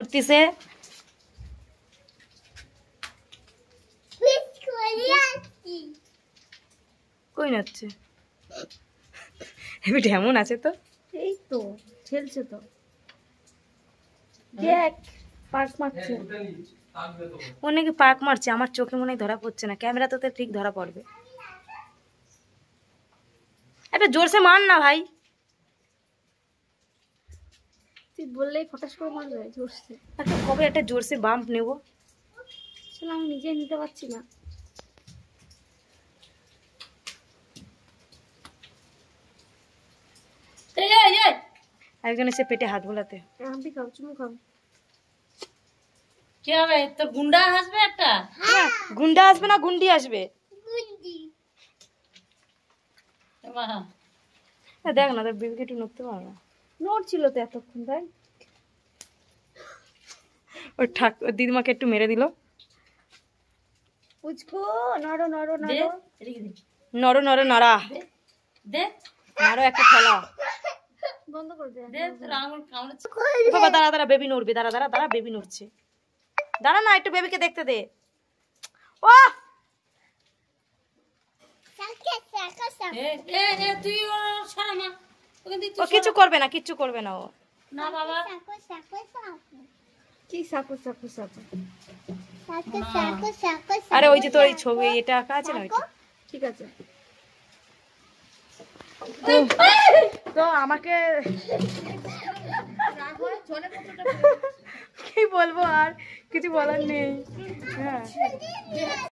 করতেছে কই নাচ্ছে এবার এমন আছে তো এই তো খেলছে তো দেখ পার্ক মারছে অনেকে পার্ক মারছে আমার চোখে মনে হয় ধরা পড়ছে না ক্যামেরা তো ঠিক ধরা পড়বে একটা জোরসে মার না ভাই তুই বললেই ফটাস করে মারবে জোরসে একটা কবে একটা জোরসে বাম্প নেব আসলে আমি নিজে নিতে পারছি না একজন এসে পেটে হাত বোলাতে আমি খাও চুমু খাও কি হবে তোর গুন্ডা আসবে একটা গুন্ডা আসবে না গুন্ডি আসবে দেখ না তোর বেবিকে একটু নড়তে পারো না নড়ছিল তো এতক্ষণ তাই ওর দিদিমাকে একটু মেরে দিল পুচকু নড়ো নড়ো দে নড়ো এদিকে দে নড়ো নড়ো নাড়া দে নাড়ো একটা খেলা বন্ধ করে দে দে তোর আঙুল কামড়াচ্ছে বাবা দাঁড়া দাঁড়া বেবি নড়বে দাঁড়া দাঁড়া দাঁড়া বেবি নড়ছে দাঁড়া না একটু বেবিকে দেখতে দে ও এ এ এ তুই ওর সরা মা ওখান থেকে ও কিছু করবে না কিচ্ছু করবে না ও না বাবা কি সাকু সাকু সাকু আরে ওই যে তোর এই ছবি এটা আঁকা আছে না ওইটা ঠিক আছে তো আমাকে কি বলবো আর কিছু বলার নেই হ্যাঁ